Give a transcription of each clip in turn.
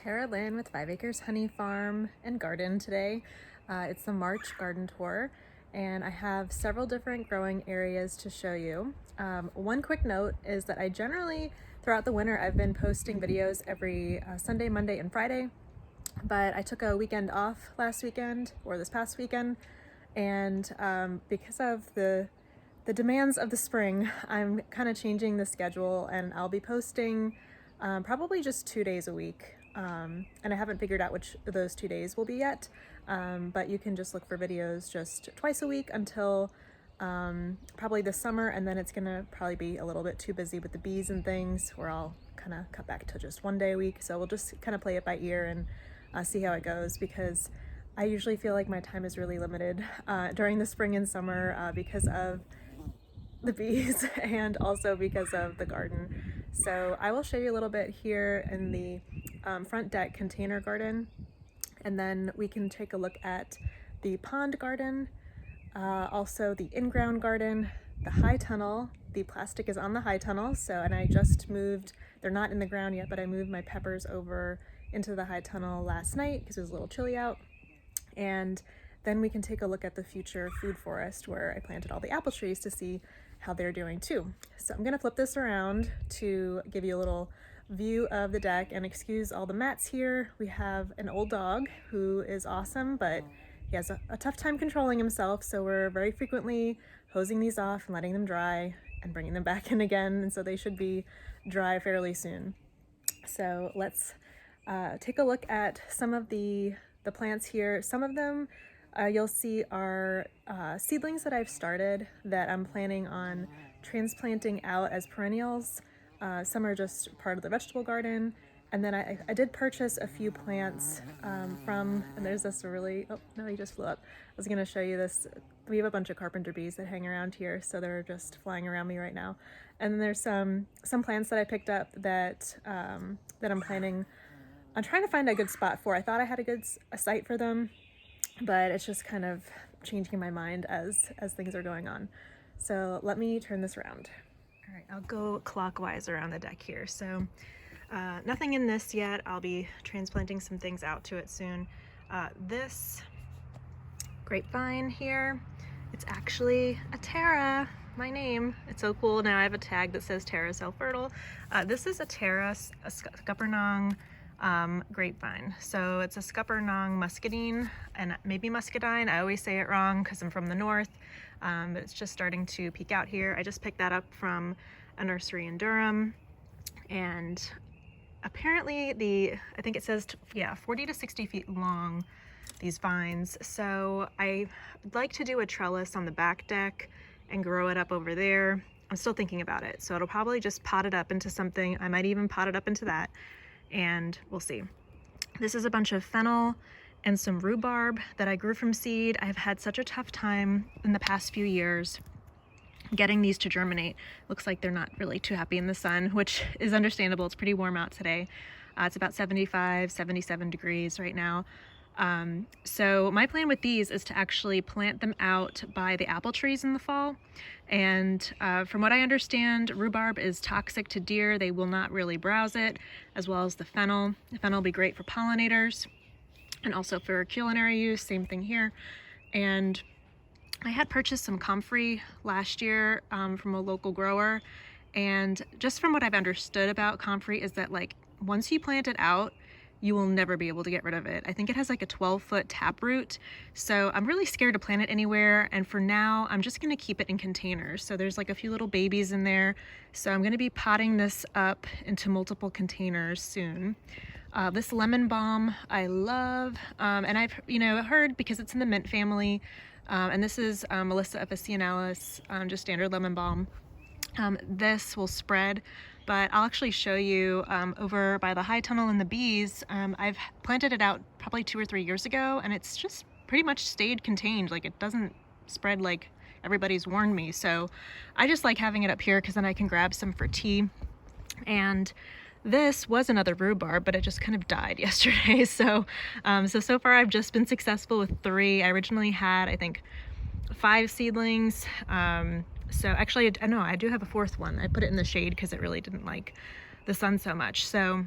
Tara Lynn with 5 Acres Honey Farm and Garden today. It's the March garden tour, and I have several different growing areas to show you. One quick note is that I generally, throughout the winter, I've been posting videos every Sunday, Monday, and Friday, but I took a weekend off last weekend, or this past weekend, and because of the demands of the spring, I'm kind of changing the schedule, and I'll be posting probably just 2 days a week. And I haven't figured out which of those 2 days will be yet, but you can just look for videos just twice a week until probably this summer, and then it's gonna probably be a little bit too busy with the bees and things where I'll kind of cut back to just 1 day a week. So we'll just kind of play it by ear and see how it goes, because I usually feel like my time is really limited during the spring and summer because of the bees and also because of the garden. So I will show you a little bit here in the front deck container garden, and then we can take a look at the pond garden, also the in-ground garden, the high tunnel. The plastic is on the high tunnel, and I just moved, they're not in the ground yet, but I moved my peppers over into the high tunnel last night because it was a little chilly out. And then we can take a look at the future food forest where I planted all the apple trees to see how they're doing too. So I'm gonna flip this around to give you a little view of the deck, and excuse all the mats here. We have an old dog who is awesome, but he has a tough time controlling himself, so we're very frequently hosing these off and letting them dry and bringing them back in again, and so they should be dry fairly soon. So let's take a look at some of the plants here. Some of them you'll see are seedlings that I've started that I'm planning on transplanting out as perennials. Some are just part of the vegetable garden. And then I did purchase a few plants and there's this really, oh no, he just flew up. I was gonna show you this. We have a bunch of carpenter bees that hang around here, so they're just flying around me right now. And then there's some plants that I picked up that I'm planning on trying to find a good spot for. I thought I had a site for them, but it's just kind of changing my mind as things are going on. So let me turn this around. All right, I'll go clockwise around the deck here. So nothing in this yet. I'll be transplanting some things out to it soon. This grapevine here, it's actually a Tara, my name. It's so cool. Now I have a tag that says Tara Self-Fertile. This is a Tara, a Scuppernong grapevine. So it's a Scuppernong muscadine, and maybe muscadine. I always say it wrong because I'm from the north, but it's just starting to peek out here. I just picked that up from a nursery in Durham, and apparently I think it says 40 to 60 feet long, these vines. So I'd like to do a trellis on the back deck and grow it up over there. I'm still thinking about it, so it'll probably just pot it up into something. I might even pot it up into that, and we'll see. This is a bunch of fennel and some rhubarb that I grew from seed. I've had such a tough time in the past few years getting these to germinate. Looks like they're not really too happy in the sun, which is understandable. It's pretty warm out today. It's about 75, 77 degrees right now. So my plan with these is to actually plant them out by the apple trees in the fall. And from what I understand, rhubarb is toxic to deer. They will not really browse it, as well as the fennel. The fennel will be great for pollinators and also for culinary use, same thing here. And I had purchased some comfrey last year from a local grower. And just from what I've understood about comfrey is that, like, once you plant it out, you will never be able to get rid of it. I think it has like a 12-foot taproot. So I'm really scared to plant it anywhere. And for now, I'm just gonna keep it in containers. So there's like a few little babies in there. So I'm gonna be potting this up into multiple containers soon. This lemon balm I love. And I've heard, because it's in the mint family, and this is Melissa officinalis, just standard lemon balm. This will spread, but I'll actually show you over by the high tunnel and the bees. I've planted it out probably 2 or 3 years ago, and it's just pretty much stayed contained. Like, it doesn't spread like everybody's warned me. So I just like having it up here because then I can grab some for tea. And this was another rhubarb, but it just kind of died yesterday. So so far I've just been successful with 3. I originally had, I think, 5 seedlings. So actually, no, I do have a 4th one. I put it in the shade because it really didn't like the sun so much. So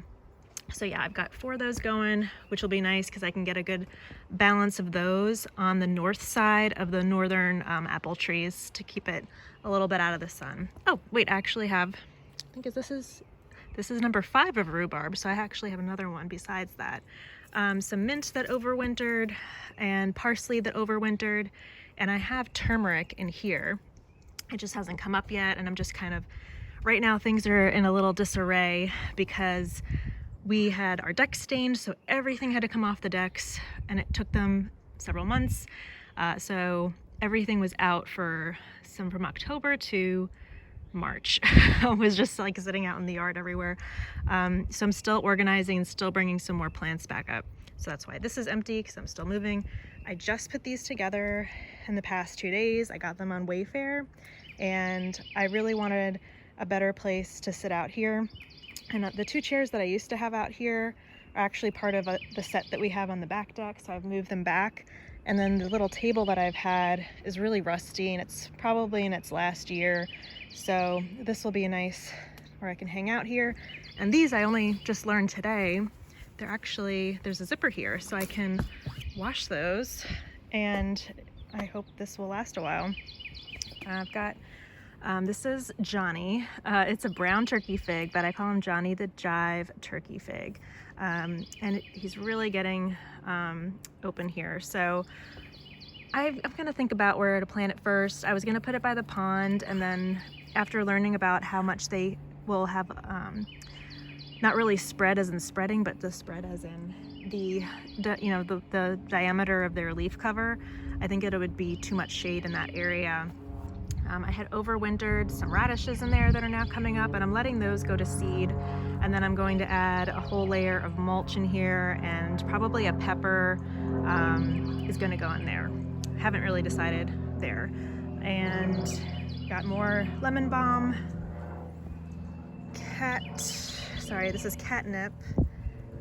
So yeah, I've got 4 of those going, which will be nice because I can get a good balance of those on the north side of the northern apple trees to keep it a little bit out of the sun. Oh, wait, I actually have, I think this is number 5 of rhubarb, so I actually have another one besides that. Some mint that overwintered and parsley that overwintered, and I have turmeric in here. It just hasn't come up yet, and I'm just kind of, right now things are in a little disarray because we had our decks stained, so everything had to come off the decks, and it took them several months. So everything was out from October to March. It was just like sitting out in the yard everywhere. So I'm still organizing and still bringing some more plants back up. So that's why this is empty, because I'm still moving. I just put these together in the past 2 days. I got them on Wayfair, and I really wanted a better place to sit out here. And the 2 chairs that I used to have out here are actually part of the set that we have on the back deck, so I've moved them back. And then the little table that I've had is really rusty, and it's probably in its last year. So this will be nice where I can hang out here. And these I only just learned today. There's a zipper here, so I can wash those, and I hope this will last a while. I've got this is Johnny. It's a brown turkey fig, but I call him Johnny the Jive turkey fig. And he's really getting open here. So I'm gonna think about where to plant it first. I was gonna put it by the pond, and then after learning about how much they will have, not really spread as in spreading, but the spread as in the diameter of their leaf cover, I think it would be too much shade in that area. I had overwintered some radishes in there that are now coming up, and I'm letting those go to seed. And then I'm going to add a whole layer of mulch in here, and probably a pepper is going to go in there. Haven't really decided there. And got more lemon balm. This is catnip.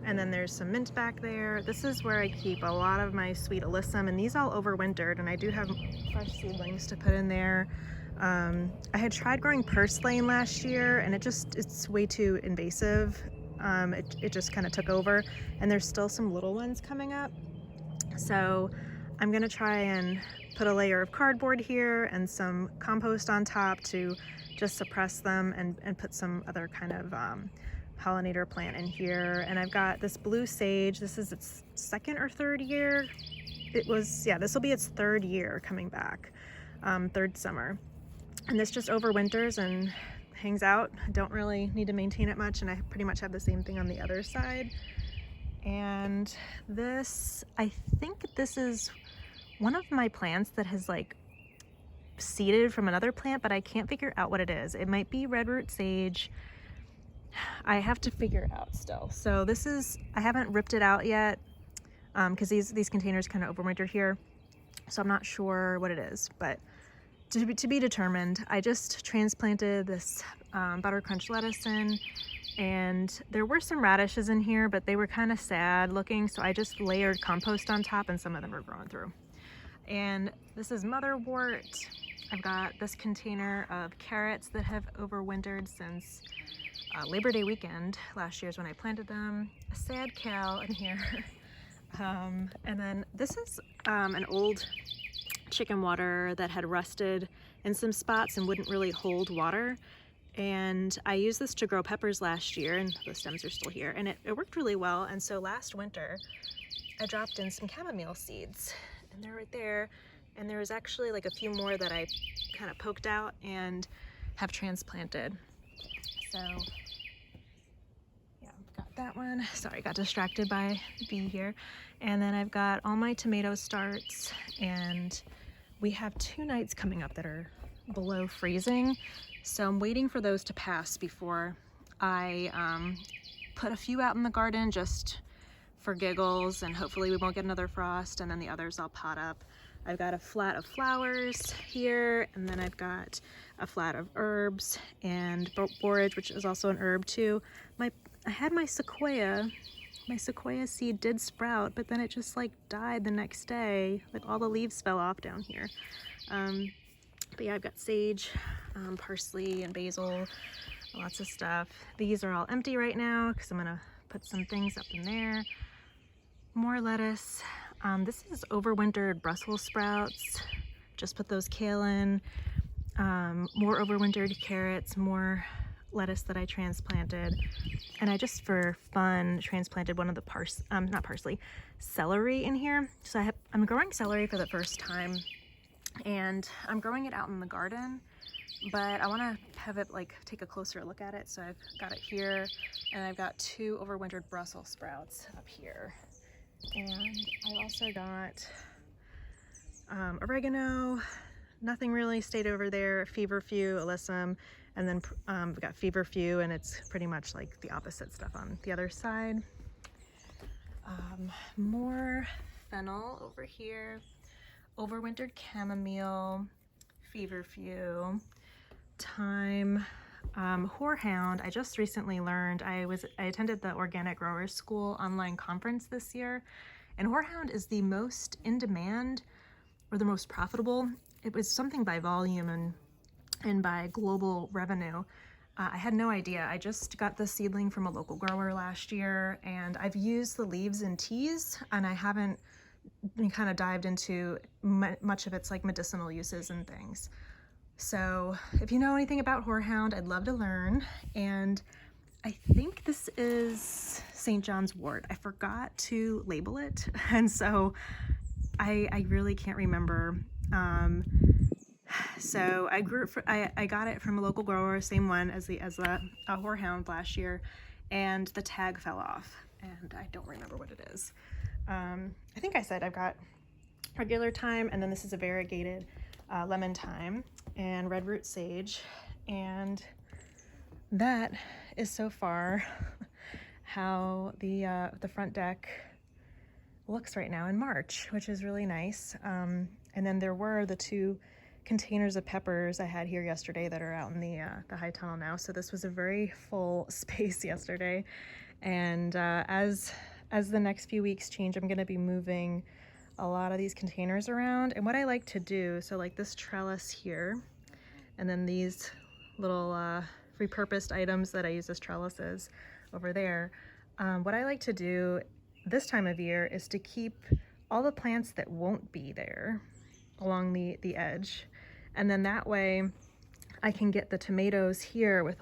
And then there's some mint back there. This is where I keep a lot of my sweet alyssum, and these all overwintered, and I do have fresh seedlings to put in there. I had tried growing purslane last year, and it's way too invasive. It just kind of took over, and there's still some little ones coming up. So I'm gonna try and put a layer of cardboard here and some compost on top to just suppress them, and put some other kind of pollinator plant in here. And I've got this blue sage. This is its 2nd or 3rd year. This will be its 3rd year coming back, 3rd summer. And this just overwinters and hangs out. I don't really need to maintain it much, and I pretty much have the same thing on the other side. And this, I think this is one of my plants that has like seeded from another plant, but I can't figure out what it is. It might be redroot sage. I have to figure it out still. So this is, I haven't ripped it out yet, because these containers kind of overwintered here, so I'm not sure what it is, but to be determined. I just transplanted this butter crunch lettuce in, and there were some radishes in here, but they were kind of sad looking, so I just layered compost on top, and some of them are growing through. And this is motherwort. I've got this container of carrots that have overwintered since Labor Day weekend last year is when I planted them. A sad cow in here. And then this is an old chicken water that had rusted in some spots and wouldn't really hold water. And I used this to grow peppers last year, and the stems are still here, and it worked really well. And so last winter I dropped in some chamomile seeds, and they're right there. And there's actually like a few more that I kind of poked out and have transplanted. So yeah, I've got that one. Sorry, got distracted by the bee here. And then I've got all my tomato starts, and we have 2 nights coming up that are below freezing. So I'm waiting for those to pass before I put a few out in the garden just for giggles, and hopefully we won't get another frost, and then the others I'll pot up. I've got a flat of flowers here, and then I've got a flat of herbs and borage, which is also an herb too. I had my sequoia seed did sprout, but then it just like died the next day. Like all the leaves fell off down here. But yeah, I've got sage, parsley and basil, lots of stuff. These are all empty right now because I'm gonna put some things up in there. More lettuce. This is overwintered Brussels sprouts. Just put those kale in. More overwintered carrots, more lettuce that I transplanted. And I just for fun transplanted one of the not parsley, celery in here. So I'm growing celery for the first time, and I'm growing it out in the garden, but I want to have it take a closer look at it. So I've got it here, and I've got 2 overwintered Brussels sprouts up here. And I also got oregano. Nothing really stayed over there. Feverfew, alyssum, and then we've got feverfew, and it's pretty much like the opposite stuff on the other side. More fennel over here. Overwintered chamomile, feverfew, thyme, horehound. I just recently learned, I attended the Organic Growers School online conference this year, and horehound is the most in demand or the most profitable. It was something by volume and by global revenue. I had no idea. I just got the seedling from a local grower last year, and I've used the leaves in teas, and I haven't kind of dived into much of its medicinal uses and things. So if you know anything about horehound, I'd love to learn. And I think this is St. John's wort. I forgot to label it, and so I really can't remember. So I got it from a local grower, same one as a horehound last year, and the tag fell off, and I don't remember what it is. I think I said I've got regular thyme, and then this is a variegated lemon thyme and red root sage, and that is so far how the front deck looks right now in March, which is really nice. And then there were the 2 containers of peppers I had here yesterday that are out in the high tunnel now. So this was a very full space yesterday. And as the next few weeks change, I'm going to be moving a lot of these containers around. And what I like to do, so like this trellis here, and then these little repurposed items that I use as trellises over there. What I like to do this time of year is to keep all the plants that won't be there along the edge, and then that way I can get the tomatoes here with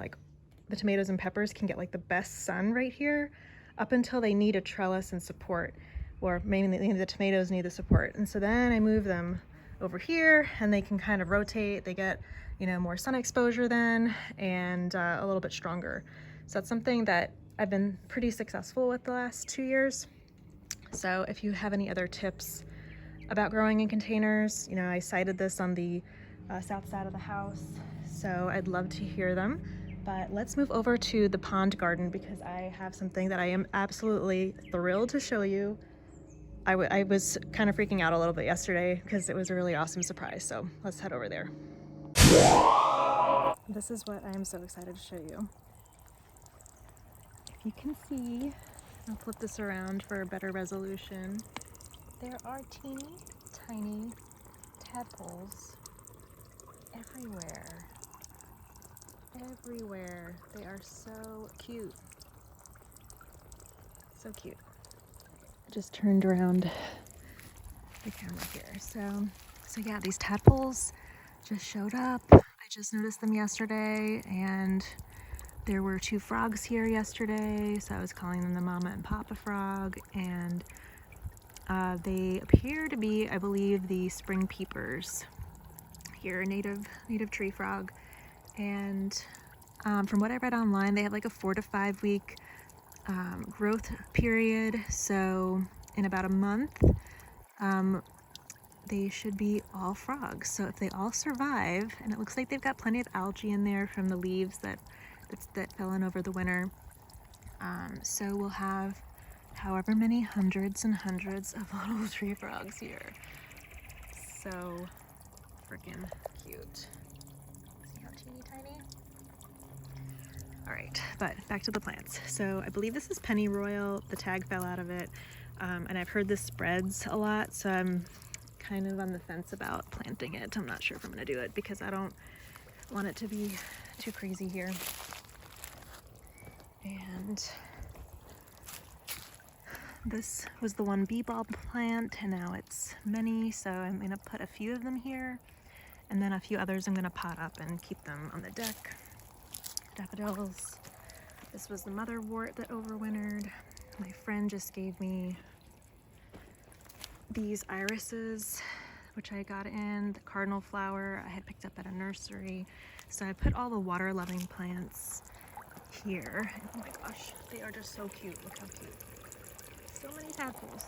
the tomatoes and peppers can get the best sun right here up until they need a trellis and support, or maybe the tomatoes need the support, and so then I move them over here and they can kind of rotate. They get more sun exposure then, and a little bit stronger. So that's something that I've been pretty successful with the last 2 years. So if you have any other tips about growing in containers, I cited this on the south side of the house, so I'd love to hear them. But let's move over to the pond garden, because I have something that I am absolutely thrilled to show you. I was kind of freaking out a little bit yesterday because it was a really awesome surprise, so let's head over there. This is what I am so excited to show you. If you can see, I'll flip this around for a better resolution. There are teeny tiny tadpoles everywhere. Everywhere. They are so cute. So cute. I just turned around the camera here. So yeah, these tadpoles just showed up. I just noticed them yesterday, and there were 2 frogs here yesterday, so I was calling them the mama and papa frog, and they appear to be, I believe, the spring peepers here, native tree frog. And from what I read online, they have a 4 to 5 week growth period. So in about a month, they should be all frogs. So if they all survive, and it looks like they've got plenty of algae in there from the leaves that fell in over the winter. So we'll have however many hundreds and hundreds of little tree frogs here. So freaking cute. See how teeny tiny? All right, but back to the plants. So I believe this is pennyroyal. The tag fell out of it. And I've heard this spreads a lot, so I'm kind of on the fence about planting it. I'm not sure if I'm gonna do it because I don't want it to be too crazy here. And This was the one bee bulb plant, and now it's many, so I'm gonna put a few of them here, and then a few others I'm gonna pot up and keep them on the deck. Daffodils. This was the motherwort that overwintered. My friend just gave me these irises, which I got in, the cardinal flower I had picked up at a nursery. So I put all the water-loving plants here. Oh my gosh, they are just so cute. Look how cute. So many tadpoles.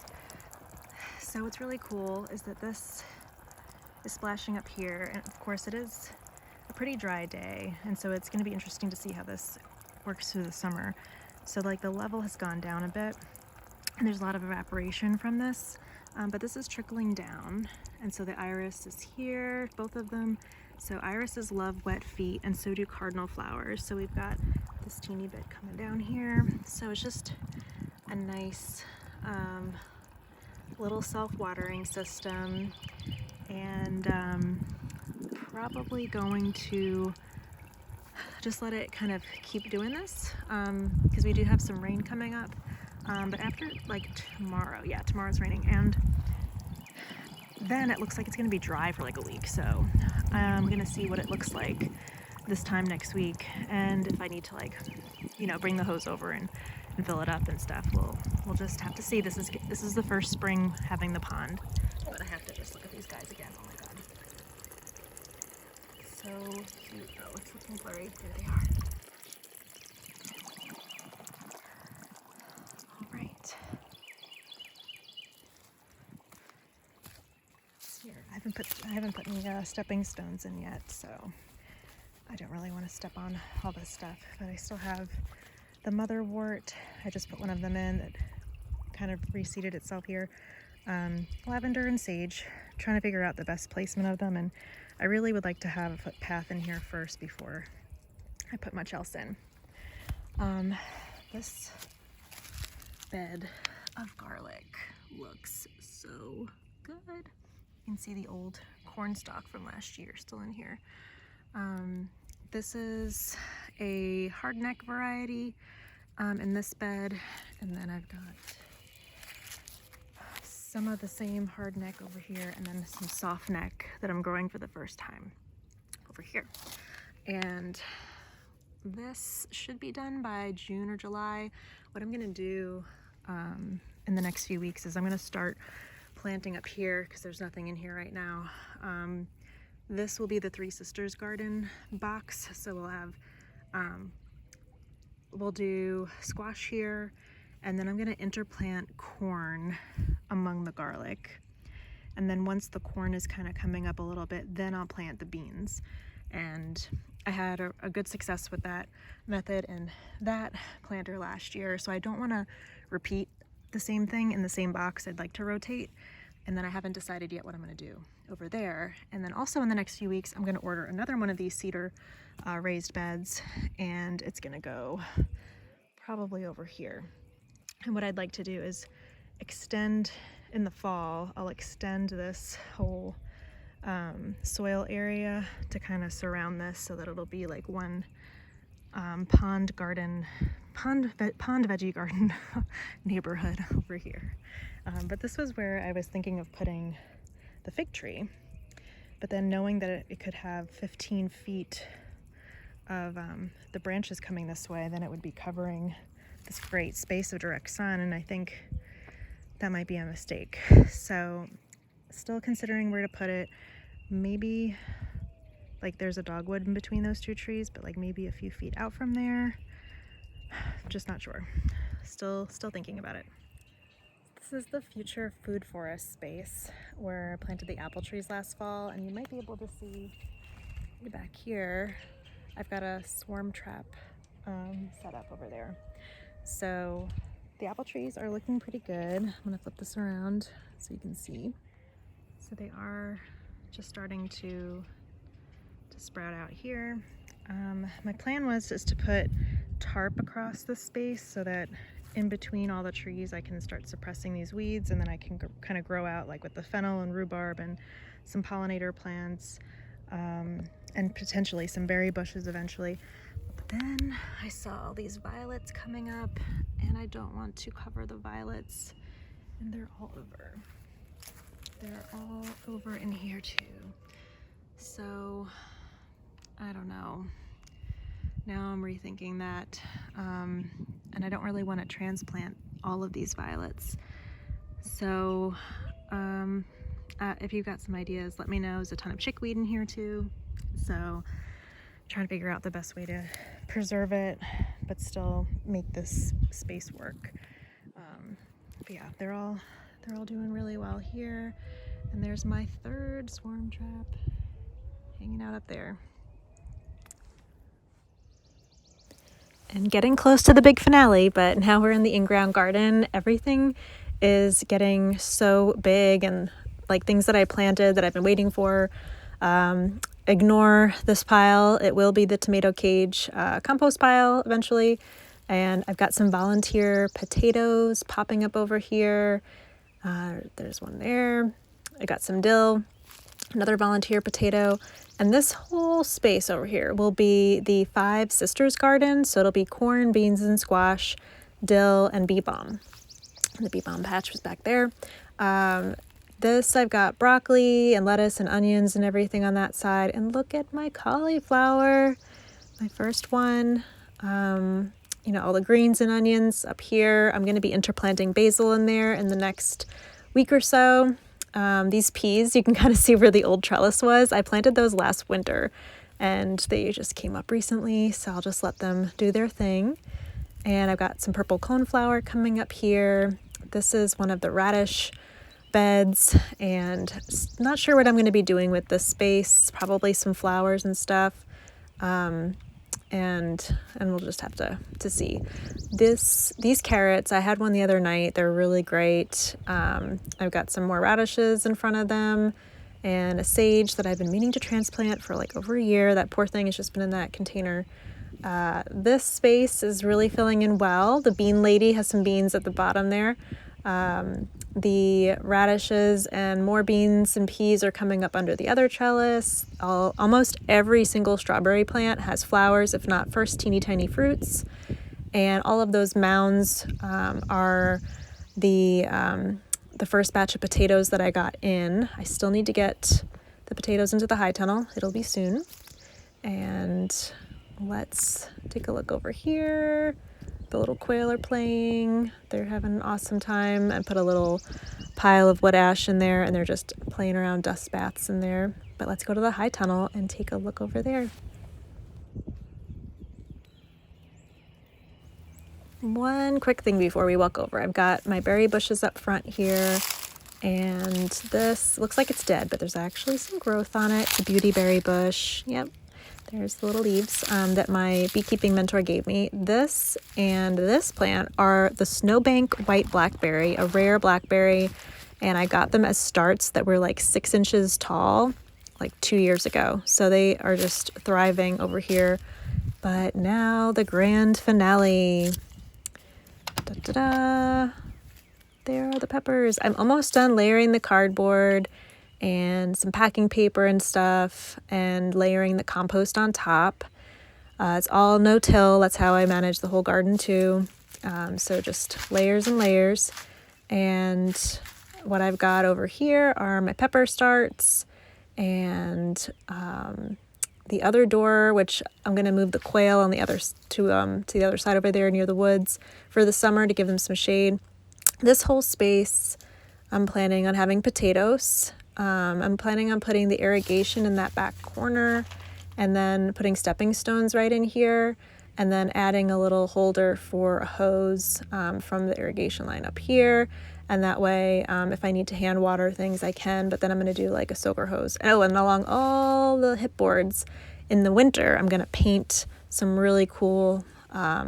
So what's really cool is that this is splashing up here, and of course it is a pretty dry day, and so it's going to be interesting to see how this works through the summer. So like the level has gone down a bit, and there's a lot of evaporation from this, but this is trickling down, and so the iris is here, both of them. So irises love wet feet, and so do cardinal flowers. So we've got this teeny bit coming down here. So it's just a nice little self-watering system, and probably going to just let it kind of keep doing this because we do have some rain coming up, but after like tomorrow, yeah, tomorrow's raining, and then it looks like it's going to be dry for like a week. So I'm going to see what it looks like this time next week, and if I need to, like, you know, bring the hose over and fill it up and stuff, we'll just have to see. This is the first spring having the pond, but I have to just look at these guys again. Oh my god, so cute. Oh, it's looking blurry. There they are. All right. Here, I haven't put any stepping stones in yet, so I don't really want to step on all this stuff. But I still have the motherwort. I just put one of them in that kind of reseeded itself here. Lavender and sage. Trying to figure out the best placement of them, and I really would like to have a footpath in here first before I put much else in. This bed of garlic looks so good. You can see the old corn stalk from last year still in here. This is a hardneck variety in this bed, and then I've got some of the same hardneck over here, and then some soft neck that I'm growing for the first time over here. And this should be done by June or July. What I'm gonna do in the next few weeks is I'm gonna start planting up here because there's nothing in here right now. This will be the Three Sisters garden box, so we'll have we'll do squash here, and then I'm gonna interplant corn among the garlic, and then once the corn is kind of coming up a little bit, then I'll plant the beans. And I had a good success with that method and that planter last year, so I don't want to repeat the same thing in the same box. I'd like to rotate, and then I haven't decided yet what I'm going to do over there. And then also in the next few weeks, I'm going to order another one of these cedar raised beds, and it's going to go probably over here. And what I'd like to do is extend in the fall, I'll extend this whole soil area to kind of surround this so that it'll be like one pond veggie garden neighborhood over here. But this was where I was thinking of putting the fig tree, but then knowing that it could have 15 feet of the branches coming this way, then it would be covering this great space of direct sun, and I think that might be a mistake. So still considering where to put it. Maybe like there's a dogwood in between those two trees, but like maybe a few feet out from there. Just not sure. Still thinking about it. This is the future food forest space where I planted the apple trees last fall, and you might be able to see back here I've got a swarm trap set up over there. So the apple trees are looking pretty good. I'm gonna flip this around so you can see. So they are just starting to sprout out here. My plan was just to put tarp across the space so that in between all the trees I can start suppressing these weeds, and then I can kind of grow out like with the fennel and rhubarb and some pollinator plants, and potentially some berry bushes eventually. But then I saw all these violets coming up, and I don't want to cover the violets And they're all over. They're all over in here too. So, I don't know. Now I'm rethinking that. And I don't really want to transplant all of these violets. So, if you've got some ideas, let me know. There's a ton of chickweed in here too. So, trying to figure out the best way to preserve it, but still make this space work. But yeah, they're all doing really well here. And there's my third swarm trap hanging out up there. And getting close to the big finale, but now we're in the in-ground garden. Everything is getting so big, and like things that I planted that I've been waiting for. Ignore this pile. It will be the tomato cage compost pile eventually. And I've got some volunteer potatoes popping up over here. There's one there. I got some dill, another volunteer potato. And this whole space over here will be the Five Sisters garden. So it'll be corn, beans, and squash, dill, and bee balm. And the bee balm patch was back there. This, I've got broccoli and lettuce and onions and everything on that side. And look at my cauliflower, my first one. All the greens and onions up here. I'm going to be interplanting basil in there in the next week or so. These peas, you can kind of see where the old trellis was. I planted those last winter and they just came up recently, so I'll just let them do their thing. And I've got some purple coneflower coming up here. This is one of the radish beds, and not sure what I'm going to be doing with this space. Probably some flowers and stuff. And we'll just have to see. These carrots, I had one the other night. They're really great. I've got some more radishes in front of them and a sage that I've been meaning to transplant for like over a year. That poor thing has just been in that container. This space is really filling in well. The bean lady has some beans at the bottom there. The radishes and more beans and peas are coming up under the other trellis. Almost every single strawberry plant has flowers, if not first teeny tiny fruits. And all of those mounds are the first batch of potatoes that I got in. I still need to get the potatoes into the high tunnel. It'll be soon. And let's take a look over here. The little quail are playing. They're having an awesome time. I put a little pile of wood ash in there, and they're just playing around dust baths in there. But let's go to the high tunnel and take a look over there. One quick thing before we walk over. I've got my berry bushes up front here, and this looks like it's dead, but there's actually some growth on it. It's a beauty berry bush. Yep. There's the little leaves that my beekeeping mentor gave me. This and this plant are the snowbank white blackberry, a rare blackberry, and I got them as starts that were like 6 inches tall like 2 years ago. So they are just thriving over here. But now the grand finale. Da-da-da. There are the peppers. I'm almost done layering the cardboard and some packing paper and stuff, and layering the compost on top. It's all no-till. That's how I manage the whole garden too. So just layers and layers. And what I've got over here are my pepper starts, and the other door, which I'm going to move the quail on the other to the other side over there near the woods for the summer to give them some shade. This whole space, I'm planning on having potatoes. I'm planning on putting the irrigation in that back corner, and then putting stepping stones right in here, and then adding a little holder for a hose from the irrigation line up here. And that way, if I need to hand water things, I can, but then I'm going to do like a soaker hose. Oh, and along all the hip boards in the winter, I'm going to paint some really cool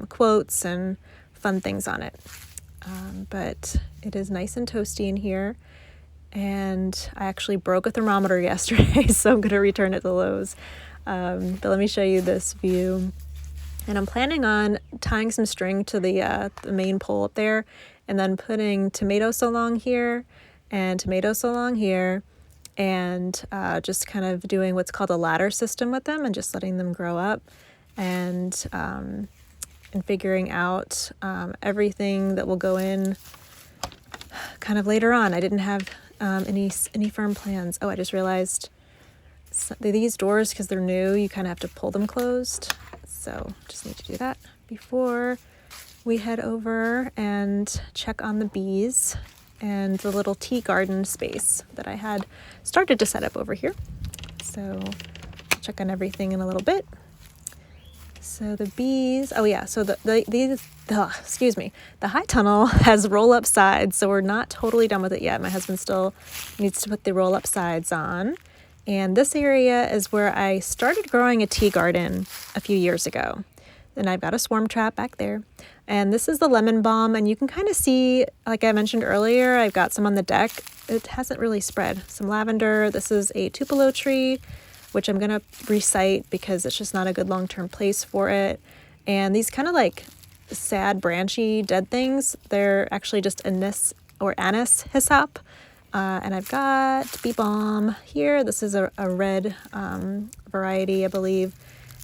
quotes and fun things on it. But it is nice and toasty in here. And I actually broke a thermometer yesterday, so I'm going to return it to Lowe's. But let me show you this view. And I'm planning on tying some string to the main pole up there, and then putting tomatoes along here and tomatoes along here, and just kind of doing what's called a ladder system with them, and just letting them grow up, and figuring out everything that will go in kind of later on. I didn't have any firm plans. Oh, I just realized these doors, because they're new, you kind of have to pull them closed. So just need to do that before we head over and check on the bees and the little tea garden space that I had started to set up over here. So I'll check on everything in a little bit. So the bees, oh yeah, so the high tunnel has roll-up sides, so we're not totally done with it yet. My husband still needs to put the roll-up sides on. And this area is where I started growing a tea garden a few years ago. Then I've got a swarm trap back there. And this is the lemon balm, and you can kind of see, like I mentioned earlier, I've got some on the deck. It hasn't really spread. Some lavender. This is a tupelo tree, which I'm going to recite because it's just not a good long-term place for it. And these kind of like sad, branchy, dead things, they're actually just anise hyssop. And I've got bee balm here. This is a red variety, I believe.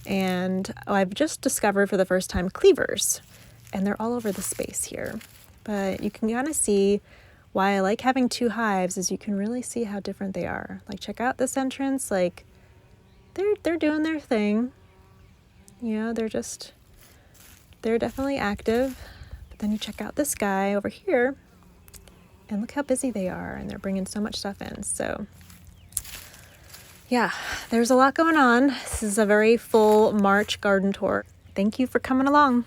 And I've just discovered for the first time cleavers. And they're all over the space here. But you can kind of see why I like having two hives is you can really see how different they are. Like, check out this entrance. Like, they're doing their thing. You know, they're definitely active. But then you check out this guy over here. And look how busy they are, and they're bringing so much stuff in. So yeah, there's a lot going on. This is a very full March garden tour. Thank you for coming along.